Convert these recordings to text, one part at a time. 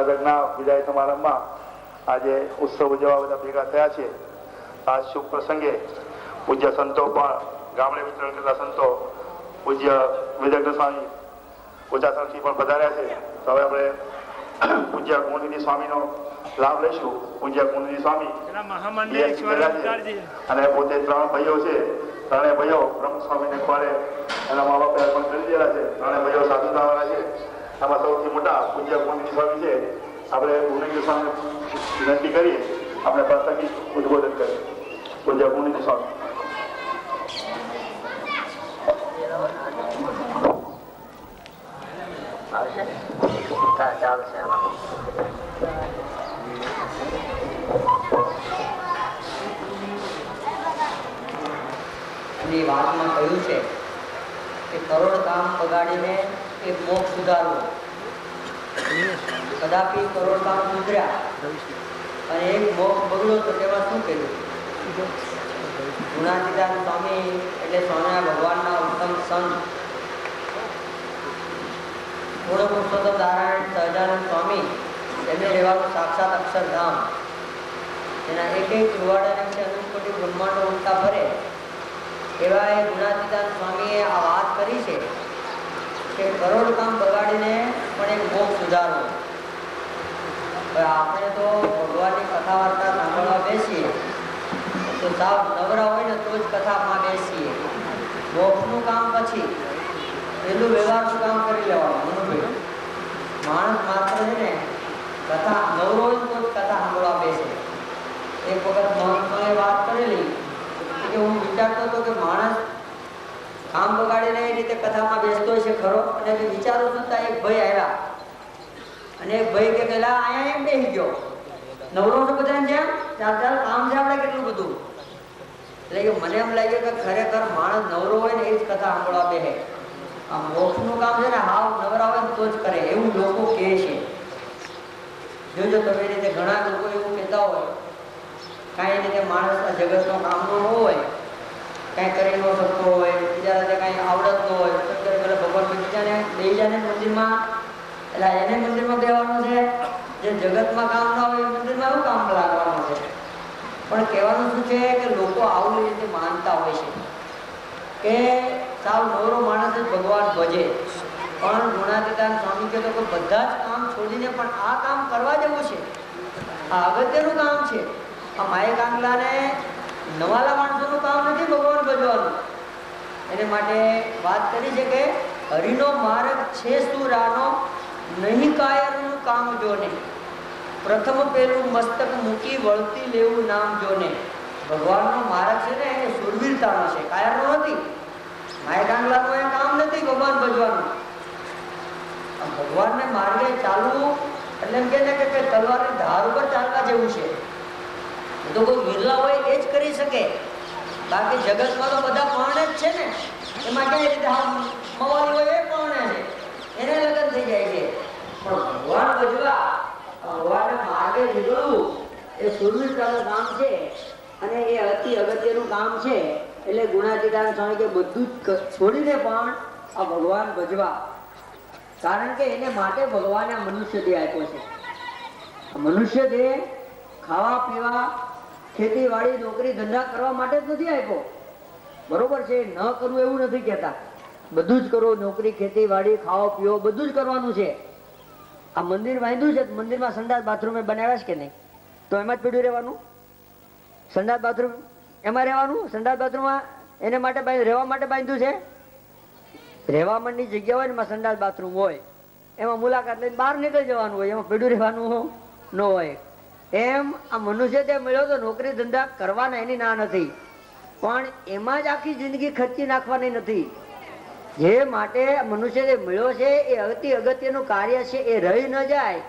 જુનાગઢના વિદાય સમારંભમાં આજે ઉત્સવ ઉજવવા બધા ભેગા થયા છે। આ શુભ પ્રસંગે પૂજ્ય સંતો પણ ગામડે વિતરણ કરતા સંતો પૂજ્ય વિદગ્ધ સ્વામી ઉચાસણથી પણ પધાર્યા છે। તો હવે આપણે પૂજ્ય ગુણનિધિ સ્વામીનો લાભ લઈશું। પૂજ્ય ગુણનિધિ સ્વામી અને પોતે 3 ભાઈઓ છે। 3 ભાઈઓ પ્રમુખ સ્વામીને ખોળે એના મા બાપે અર્પણ કરી દીધેલા છે। 3 ભાઈઓ સાધુતાવાળા છે। આમાં સૌથી મોટા પૂજ્ય ગુણનિધિ સ્વામી છે। આપણે ગુણનિધિ સ્વામી વિનંતી કરીએ આપણે પ્રાસંગિક ઉદ્બોધન કરીએ। પૂજ્ય ગુણનિધિ સ્વામી। વાતમાં કહ્યું છે કે કરોડ કામ બગાડીને એક મોક્ષ સુધારવો, કદાપી કરોડ કામ સુધર્યા અને એક મોક્ષ બગડ્યો તો તેમાં શું કર્યું? ગુણાતીતાન સ્વામી એટલે સ્વામિનારાયણ ભગવાનના ઉત્તમ સંત પૂર્ણ પુરુષોત્તમ નારાયણ સહજાનંદ સ્વામી એમને રહેવાનું સાક્ષાત અક્ષરધામ, એના એક રૂવાડાને વિશે અનુકોટી બ્રહ્માંડો ઉડતા ફરે એવા એ ગુણાતીતાન સ્વામીએ આ વાત કરી છે કે કરોડ કામ બગાડીને પણ એક મોક્ષ સુધારવો। આપણે તો ભગવાનની કથા વાર્તા સાંભળવા બેસીએ તો સાવ નવરા હોય ને તો જ કથામાં બેસીએ। મોક્ષનું કામ પછી પેલું વ્યવહારનું કામ કરી લેવાનું। માણસ માત્ર છે ને કથા નવરો હોય તો જ કથા સાંભળવા બેસે। એક વખત મહંતોએ વાત કરેલી કે હું વિચારતો હતો કે માણસ કામ બગાડીને એ રીતે કથામાં બેસતો છે ખરો, અને વિચારો સુધા એક ભાઈ આવ્યા અને એક ભાઈ કે પેલા અહીંયા એમ બેસી ગયો નવરો તો બધાને જેમ ચાલ ચાલ કામ છે આપણે કેટલું બધું। એટલે કે મને એમ લાગ્યું કે ખરેખર માણસ નવરો હોય ને એ જ કથા સાંભળવા બેસે। આ મોક્ષનું કામ છે ને હાવ નવરા હોય તો જ કરે એવું લોકો કહે છે। જોજો તમે રીતે ઘણા લોકો એવું કહેતા હોય કાંઈ રીતે માણસ આ જગતનો કામનો ન હોય, કાંઈ કરી ન શકતો હોય, બીજા રીતે કાંઈ આવડત ન હોય, પેલા ભગવાન બીજાને બેસી જાય મંદિરમાં, એટલે એને મંદિરમાં બેવાનું છે। જે જગતમાં કામ ના હોય એ મંદિરમાં એવું કામ લાગવાનું છે। પણ કહેવાનું શું છે કે લોકો આવું રીતે માનતા હોય છે કે સાવ નવરો માણસ જ ભગવાન ભજે। પણ ગુણાતીતાન સ્વામી કહેતો કે બધા જ કામ છોડીને પણ આ કામ કરવા જેવું છે, આ અગત્યનું કામ છે। આ માય કાંગલાને નવાલા માણસોનું કામ નથી ભગવાન ભજવાનું। એને માટે વાત કરી છે કે હરિનો માર્ગ છે સુરાનો નહીં કાયરનું કામ જોને, પ્રથમ પેલું મસ્તક મૂકી વળતી લેવું નામ જોને। ભગવાનનો માર્ગ છે ને એ સુરવીરતાનો છે, કાયરનો નથી। માય કાંગલાનું એ કામ નથી ભગવાન ભજવાનું। ભગવાનને માર્ગે ચાલવું એટલે એમ કે તલવારની ધાર ઉપર ચાલવા જેવું છે। તો કોઈ વિરલા હોય એ જ કરી શકે, બાકી જગતમાં તો બધા પરણે જ છે ને। એમાં કઈ રીતે મવાલી હોય એ પરણે છે, એને લગ્ન થઈ જાય છે। પણ ભગવાન ભજવા ભગવાનને માર્ગે નીકળવું એ સુરવીરતાનું કામ છે અને એ અતિ અગત્યનું કામ છે। એટલે ગુણાતીતાન સ્વામી કે બધું જ છોડીને પણ આ ભગવાન ભજવા, કારણ કે એને માટે ભગવાને મનુષ્ય દેહ આપ્યો છે। મનુષ્ય દેહ ખાવા પીવા ખેતીવાડી નોકરી ધંધા કરવા માટે જ નથી આપ્યો, બરોબર છે? ન કરવું એવું નથી કહેતા, બધું જ કરો, નોકરી ખેતીવાડી ખાવો પીવો બધું જ કરવાનું છે। આ મંદિર બાંધ્યું છે, મંદિરમાં સંડાસ બાથરૂમ બનાવ્યા છે કે નહીં? તો એમાં જ પીડ્યું રહેવાનું? સંડાસ બાથરૂમ એમાં રહેવાનું? સંડાસ બાથરૂમમાં એને માટે રહેવા માટે બાંધ્યું છે? રહેવામાંની જગ્યા હોય ને એમાં સંડાસ બાથરૂમ હોય, એમાં મુલાકાત લઈને બહાર નીકળી જવાનું હોય, એમાં પીડ્યું રહેવાનું ન હોય। એમ આ મનુષ્ય તે મળ્યો તો નોકરી ધંધા કરવાના એની ના નથી, પણ એમાં જ આખી જિંદગી ખર્ચી નાખવાની નથી। જે માટે મનુષ્ય જે મળ્યો છે એ અતિ અગત્યનું કાર્ય છે, એ રહી ન જાય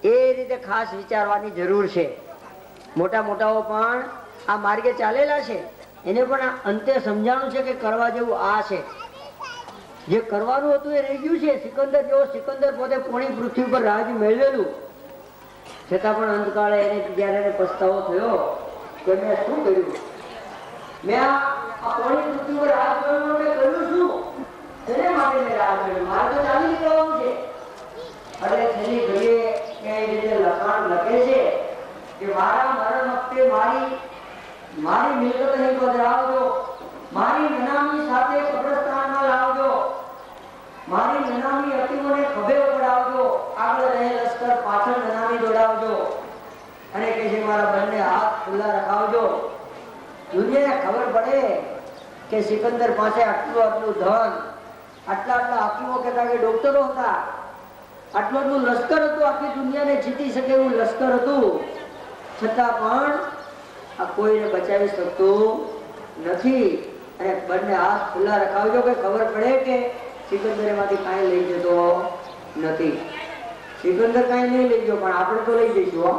એ રીતે ખાસ વિચારવાની જરૂર છે। મોટા મોટાઓ પણ આ માર્ગે ચાલેલા છે, એને પણ અંતે સમજાણું છે કે કરવા જેવું આ છે। જે કરવાનું હતું એ રહી ગયું છે। સિકંદર જેવો સિકંદર પોતે પૂર્ણી પૃથ્વી પર રાજ મેળવેલું, છતાં પણ અંતકાળે એને જયારે પસ્તાવો થયો કે મેં શું કર્યું, મેં આ પૂર્ણી પૃથ્વી પર રાજ મેળવવાનું મેં કર્યું શું, એને માટે મેં રાજ મેળવ્યું, મારે તો ચાલી નીકળવાનું છે। એટલે છેલ્લી ઘડીએ એ રીતે લખાણ લખે છે કે મારા મરણ વખતે મારી મિલકત અહીં પધરાવજો, મારી નનામી સાથે કબ્રસ્તાનમાં લાવજો, મારી નનામી અતિઓને ખભે પડાવજો, આગળ રહે લશ્કર પાછળ નનામી દોડાવજો, અને કે છે મારા બંને હાથ ખુલ્લા રખાવજો. દુનિયાને ખબર પડે કે સિકંદર પાસે આટલું ધન, આટલા હાકીમો કહેતા કે ડોક્ટરો હતા, આટલું લશ્કર હતું, આખી દુનિયાને જીતી શકે એવું લશ્કર હતું, છતાં પણ આ કોઈને બચાવી શકતું નથી. અને બંને હાથ ખુલ્લા રખાવજો કે ખબર પડે કે સિકંદર એમાંથી કાંઈ લઈ જતો નથી. સિકંદર કાંઈ નહીં લઈ ગયો, પણ આપણે તો લઈ જઈશું.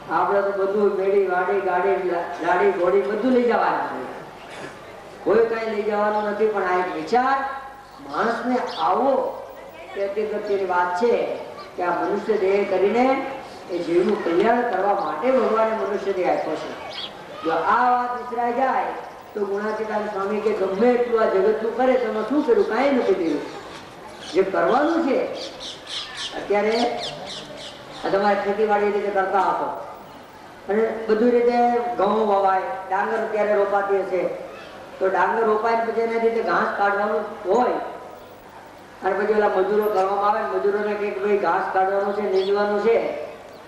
આપણે તો બધું મેળી વાડી ગાડી લાડી ઘોડી બધું લઈ જવાનું છે, કોઈ કાંઈ લઈ જવાનું નથી. પણ આ એક વિચાર માણસને આવો કે અગત્યની વાત છે કે આ મનુષ્ય દેહ કરીને એ જીવનું કલ્યાણ કરવા માટે ભગવાને મનુષ્ય દેહ આપ્યો છે. જો આ વાત વિસરાઈ જાય તો ગુણાતીતાન સ્વામી કે ગમે એટલું આ જગતનું કરે તમે શું કર્યું? કાંઈ નથી કર્યું. જે કરવાનું છે અત્યારે તમારે ખેતીવાડી રીતે કરતા હતો અને બધું રીતે ઘઉં વવાય, ડાંગર અત્યારે રોપાતી હશે તો ડાંગર રોપાય પછી એના રીતે ઘાસ કાઢવાનું હોય અને પછી ઓલા મજૂરો કરવામાં આવે, મજૂરોને કંઈક ભાઈ ઘાસ કાઢવાનું છે, નીંદવાનું છે,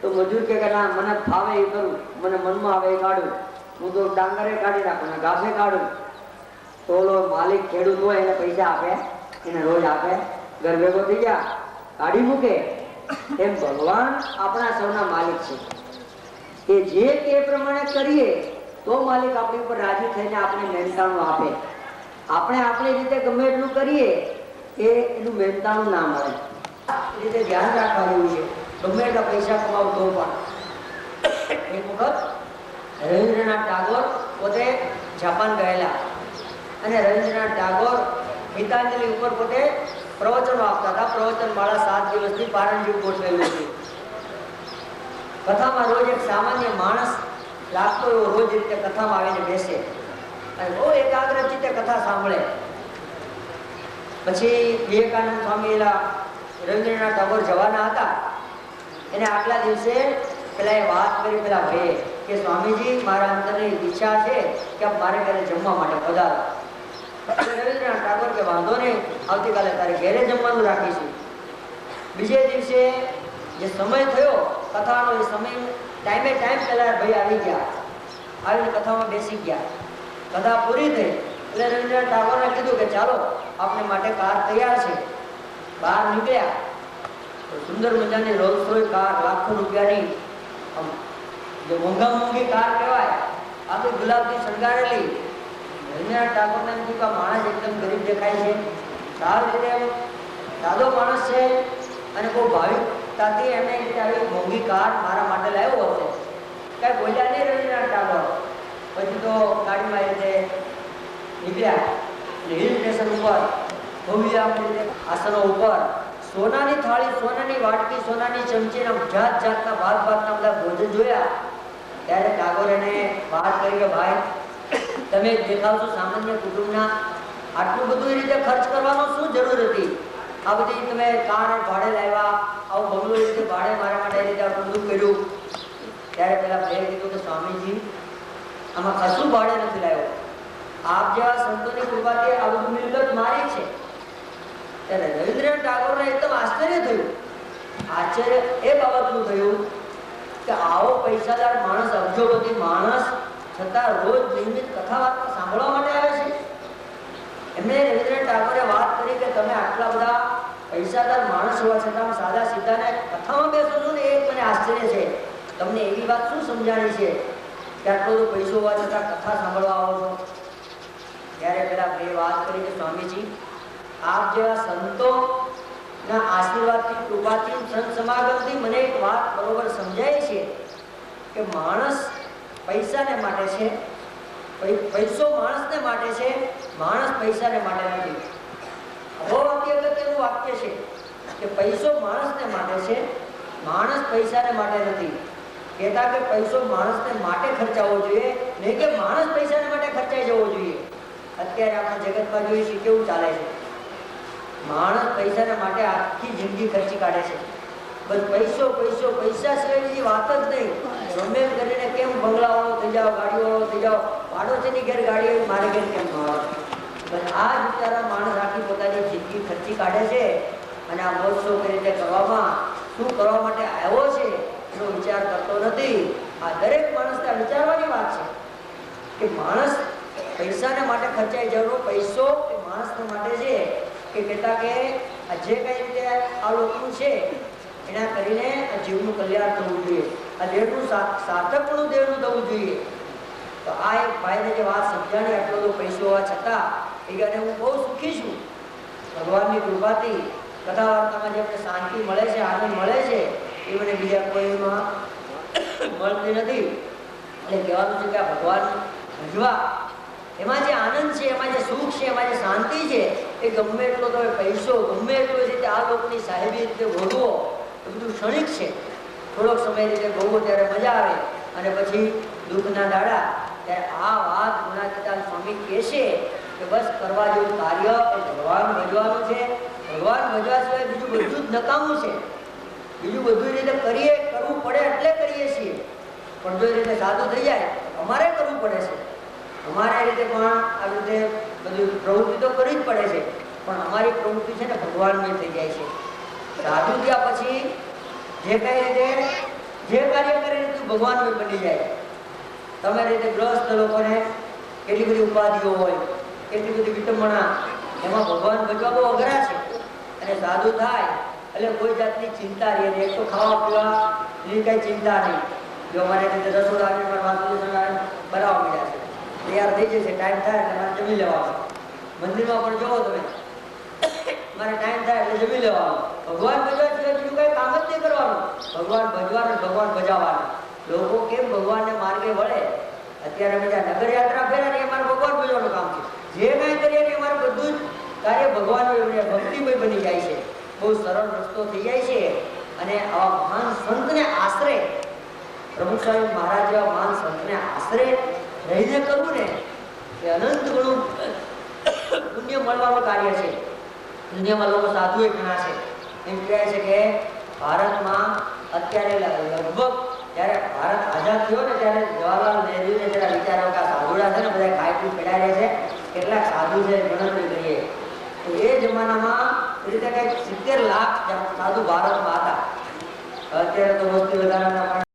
તો મજૂર કે ના મને ફાવે એ કરું, મને મનમાં આવે એ કાઢું, હું તો ડાંગરે કાઢી નાખું ને ઘાસે કાઢું. તો ઓલો માલિક ખેડૂત હોય એને પૈસા આપે, એને રોજ આપે, ઘર ભેગો થઈ ગયા, કાઢી મૂકે. એમ ભગવાન આપણા સૌના માલિક છે. કે જે તે પ્રમાણે કરીએ તો માલિક આપણી ઉપર રાજી થઈને આપણે મહેનતાણું આપે. આપણે આપણી રીતે ગમે એટલું કરીએ એનું મહેનતાણું ના મળે. એ રીતે ધ્યાન રાખવા જેવું છે. ગમે એટલા પૈસા કમાવ તો પણ. એક વખત રવિન્દ્રનાથ ટાગોર પોતે જાપાન ગયેલા અને રવિન્દ્રનાથ ટાગોર ગીતાંજલિ ઉપર પોતે પ્રવચનો આપતા હતા. પ્રવચન માળા 7 દિવસની પારણજી ગોઠવેલું હતું. કથામાં રોજ એક સામાન્ય માણસ લાગતો એવો રોજ રીતે કથામાં આવીને બેસે અને બહુ એકાગ્ર ચિત્તે કથા સાંભળે. પછી વિવેકાનંદ સ્વામી રવિન્દ્રનાથ ટાગોર જવાના હતા, એને આગલા દિવસે પેલા એ વાત કરી પેલા ભાઈએ કે સ્વામીજી મારા અંદરની ઈચ્છા છે કે મારે ઘરે જમવા માટે પધારો. રવિન્દ્રનાથ ટાગોર કે વાંધો નહીં, આવતીકાલે તારે ઘરે જમવાનું રાખીશું. બીજે દિવસે જે સમય થયો કથાનો, એ સમય ટાઈમે પહેલા ભાઈ આવી ગયા, આવીને કથામાં બેસી ગયા. કથા પૂરી થઈ એટલે રવિન્દ્રનાથ ટાગોરને કીધું કે ચાલો આપણે માટે કાર તૈયાર છે. બહાર નીકળ્યા તો સુંદર મજાની રોલ્સ રોય કાર, લાખો રૂપિયાની જે મોંઘી કાર કહેવાય, આખી ગુલાબથી શણગારેલી. રવિન્દ્રનાથ ટાગોરને એમ કીધું કે માણસ એકદમ ગરીબ દેખાય છે, સારી રીતે સાદો માણસ છે અને બહુ ભાવિકતાથી એમને આવી મોંઘી કાર મારા માટે લાવ્યો હશે. કઈ બોલ્યા નહીં રવિન્દ્રનાથ ટાગોર. પછી તો ગાડીમાં એ રીતે નીકળ્યા. હિલ સ્ટેશન ઉપર ભવ્ય આસનો ઉપર સોનાની થાળી, સોનાની વાટકી, સોનાની ચમચી, જાત જાતના ભાતના બધા ભોજન જોયા. ત્યારે ટાગોર એને વાત કરી કે ભાઈ તમે દેખાવ છો સામાન્ય કુટુંબના, આટલું બધું રીતે ખર્ચ કરવાનો શું જરૂર હતી? આ બધી તમે કાર ભાડે લાવ્યા, આવું બગલું રીતે ભાડે મારા માટે રીતે આટલું બધું કર્યું. ત્યારે પેલા ભાઈએ કીધું કે સ્વામીજી આમાં કશું ભાડે નથી લાવ્યો, આપ જેવા સંતોની કૃપાથી આ બધું મિલકત મારી છે. ત્યારે રવિન્દ્રનાથ ટાગોરને એકદમ આશ્ચર્ય થયું. આશ્ચર્ય એ બાબતનું થયું કે આવો પૈસાદાર માણસ, અબજોપતિ માણસ, છતાં રોજ નિયમિત કથા વાર્તા સાંભળવા માટે આવે છે. એમને રવિન્દ્રનાથ ટાગોરે વાત કરી કે તમે આટલા બધા પૈસાદાર માણસ હોવા છતાં સાદા સીધાને કથામાં બેસો છો ને, એ મને આશ્ચર્ય છે. તમને એવી વાત શું સમજાણી છે કે આટલો બધો પૈસો હોવા છતાં કથા સાંભળવા આવો છો? ત્યારે પેલા બે વાત કરી કે સ્વામીજી આપ જેવા સંતોના આશીર્વાદથી, કૃપાથી, સંત સમાગમથી મને એક વાત બરોબર સમજાય છે કે માણસ પૈસાને માટે છે, પૈસો માણસને માટે છે, માણસ પૈસાને માટે નથી. બહુ અગત્યનું વાક્ય છે કે પૈસો માણસને માટે છે, માણસ પૈસાને માટે નથી. કહેતા કે પૈસો માણસને માટે ખર્ચાવવો જોઈએ, નહીં કે માણસ પૈસાને માટે ખર્ચાઈ જવો જોઈએ. અત્યારે આપણા જગતમાં જોઈએ છે કેવું ચાલે છે. માણસ પૈસાને માટે આખી જિંદગી ખર્ચી કાઢે છે. બસ પૈસો પૈસો પૈસા સિવાય બીજી વાત જ નહીં. ગમે એમ કરીને કેમ બંગલાવાળો થઈ જાઓ, ગાડીવાળો થઈ જાઓ, પાડોશીની ઘેર ગાડી હોય મારે ઘેર કેમ ન આવે. બસ આ જ બિચારા માણસ આખી પોતાની જિંદગી ખર્ચી કાઢે છે અને આ મોજશોખ કઈ રીતે કરવામાં, શું કરવા માટે આવ્યો છે એનો વિચાર કરતો નથી. આ દરેક માણસને વિચારવાની વાત છે કે માણસ પૈસાને માટે ખર્ચાઈ જવાનો પૈસો એ માણસને માટે છે કે કહેતા કે આ જે કઈ રીતે આ લોકોનું છે એના કરીને આ જીવનું કલ્યાણ થવું જોઈએ, આ દેહનું સાર્થકપણું દેહનું થવું જોઈએ. તો આ એક ભાઈને જે વાત સમજાણી, આટલો બધો પૈસો હોવા છતાં એ કહે હું બહુ સુખી છું ભગવાનની કૃપાથી. કથા વાર્તામાં જે આપણે શાંતિ મળે છે, આનંદ મળે છે એ મને બીજા કોઈમાં મળતી નથી. એટલે કહેવાનું છે કે આ ભગવાન ભજવા એમાં જે આનંદ છે, એમાં જે સુખ છે, એમાં જે શાંતિ છે એ ગમે એટલો તમે પૈસો ગમે એટલો રીતે આ લોકોની સાહેબી રીતે ભોગવો એ બધું ક્ષણિક છે. થોડોક સમય રીતે ભોગવો ત્યારે મજા આવે અને પછી દુઃખના દાડા. ત્યારે આ વાત ગુણાતીતાન સ્વામી કહે છે કે બસ કરવા જેવું કાર્ય એ ભગવાન ભજવાનું છે. ભગવાન ભજવા સિવાય બીજું બધું જ નકામું છે. બીજું બધું રીતે કરીએ, કરવું પડે એટલે કરીએ છીએ, પણ જો એ રીતે સાદું થઈ જાય અમારે કરવું પડે છે. અમારે રીતે પણ આ રીતે બધી પ્રવૃત્તિ તો કરવી જ પડે છે, પણ અમારી પ્રવૃત્તિ છે ને ભગવાનમય થઈ જાય છે. સાધુ થયા પછી જે કઈ રીતે જે કાર્ય કરે તું ભગવાનમય બની જાય. તમે રીતે ગ્રસ્ત લોકોને કેટલી બધી ઉપાધિઓ હોય, કેટલી બધી વિટંબણા, એમાં ભગવાન ભજવા બહુ અઘરા છે. અને સાધુ થાય એટલે કોઈ જાતની ચિંતા રહે નહીં. એક તો ખાવા પીવાની કઈ ચિંતા નહીં. જો અમારે રીતે રસોડા બનાવવા મળ્યા છે, તૈયાર થઈ જશે, ટાઈમ થાય એટલે મારે જમી લેવાનું. મંદિરમાં પણ જોવો તમે, મારે ટાઈમ થાય એટલે જમી લેવાનું. ભગવાન ભજવા સિવાય બીજું કઈ કામ જ નહીં કરવાનું. ભગવાન ભજવાનું, ભગવાન ભજાવવાનું. લોકો કેમ ભગવાનને માર્ગે વળે? અત્યારે બધા નગર યાત્રા ફેરા ને અમારે ભગવાન ભજવાનું કામ છે. જે કાંઈ કરીએ ને અમારે બધું જ કાર્ય ભગવાન ભક્તિમય બની જાય છે. બહુ સરળ રસ્તો થઈ જાય છે. અને આવા મહાન સંતને આશરે, પ્રમુખ સ્વામી મહારાજ જેવા મહાન સંતને આશરે રહીને કરવું ને એ અનંત ઘણું પુણ્ય મળવાનું કાર્ય છે. દુનિયામાં લોકો સાધુ એ ઘણા છે. એમ કહે છે કે ભારતમાં અત્યારે લગભગ જ્યારે ભારત આઝાદ થયો ને ત્યારે જવાહરલાલ નહેરુને જરા વિચારો કે સાધુડા છે ને બધા ખાઈ પી પીડા રહે છે, કેટલાક સાધુ છે ગણતરી કરીએ તો એ જમાનામાં એ રીતે કંઈક 70 લાખ સાધુ ભારતમાં હતા. અત્યારે તો વસ્તી વધારાના